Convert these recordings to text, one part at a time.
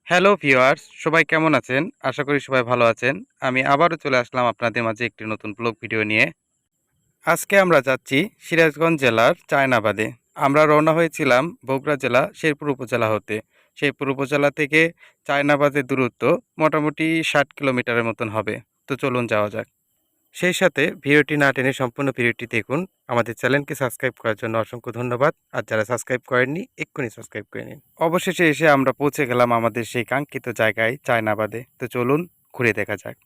Hello viewers, সবাই কেমন আছেন? আশা করি সবাই ভালো আছেন। আমি আবারও চলে আসলাম আপনাদের মাঝে একটি নতুন ব্লগ ভিডিও নিয়ে। আজকে আমরা যাচ্ছি সিরাজগঞ্জ জেলার চায়নাবাদে। আমরা রওনা হয়েছিলাম বগুড়া জেলা শেরপুর উপজেলা হতে। শেরপুর উপজেলা থেকে চায়নাবাদের দূরত্ব মোটামুটি ৬০ কিলোমিটারের মতন হবে। তো চলুন যাওয়া যাক। সেই সাথে ভিডিওটি না টেনে সম্পূর্ণ ভিডিওটি দেখুন। আমাদের চ্যানেলকে সাবস্ক্রাইব করার জন্য অসংখ্য ধন্যবাদ। আর যারা সাবস্ক্রাইব করেননি এক্ষুনি সাবস্ক্রাইব করে নিন। অবশেষে এসে আমরা পৌঁছে গেলাম আমাদের সেই কাঙ্ক্ষিত জায়গায় চায়নাবাদে। তো চলুন ঘুরে দেখা যাক।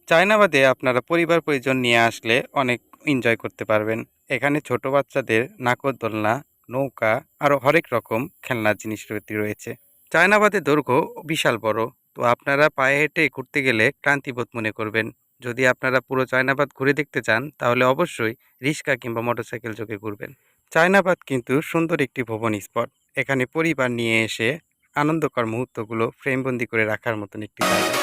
চায়নাবাদে আপনারা পরিবার পরিজন নিয়ে আসলে অনেক এনজয় করতে পারবেন। এখানে ছোট বাচ্চাদের নাগরদোলনা, নৌকা আরও হরেক রকম খেলনার জিনিস রয়েছে। চায়নাবাদের দৈর্ঘ্য বিশাল বড়। তো আপনারা পায়ে হেঁটে ঘুরতে গেলে ক্লান্তিবোধ মনে করবেন। যদি আপনারা পুরো চায়নাবাদ ঘুরে দেখতে চান তাহলে অবশ্যই রিক্সা কিংবা মোটরসাইকেল যোগে ঘুরবেন। চায়নাবাদ কিন্তু সুন্দর একটি ভ্রমণ স্পট। এখানে পরিবার নিয়ে এসে আনন্দকর মুহূর্তগুলো ফ্রেমবন্দি করে রাখার মতন একটি জায়গা।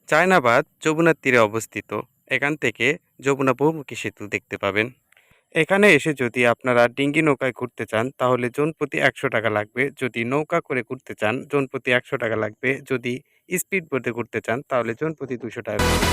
চায়নাবাদ যমুনার তীরে অবস্থিত। এখান থেকে যমুনা বহুমুখী সেতু দেখতে পাবেন। এখানে এসে যদি আপনারা ডিঙ্গি নৌকায় ঘুরতে চান তাহলে জনপ্রতি ১০০ টাকা লাগবে। যদি নৌকা করে ঘুরতে চান জনপ্রতি ১০০ টাকা লাগবে। যদি স্পিড বোটে ঘুরতে চান তাহলে জনপ্রতি ২০০ টাকা লাগবে।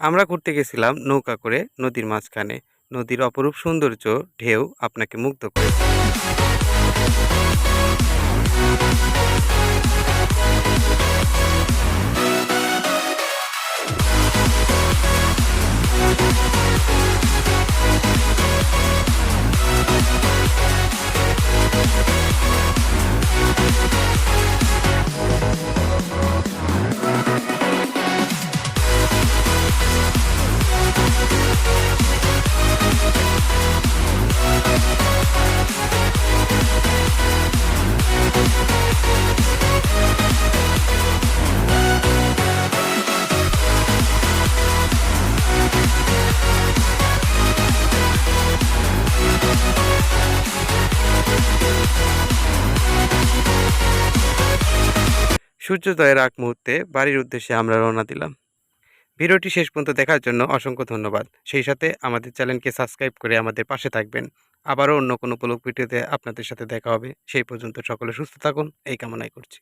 আমরা ঘুরতে গেছিলাম নৌকা করে নদীর মাঝখানে। নদীর অপরূপ সৌন্দর্য, ঢেউ আপনাকে মুগ্ধ করে। সূর্যোদয়ের আগ মুহূর্তে বাড়ির উদ্দেশ্যে আমরা রওনা দিলাম। ভিডিওটি শেষ পর্যন্ত দেখার জন্য অসংখ্য ধন্যবাদ। সেই সাথে আমাদের চ্যানেলকে সাবস্ক্রাইব করে আমাদের পাশে থাকবেন। আবারও অন্য কোনো ব্লগ ভিডিওতে আপনাদের সাথে দেখা হবে। সেই পর্যন্ত সকলে সুস্থ থাকুন এই কামনাই করছি।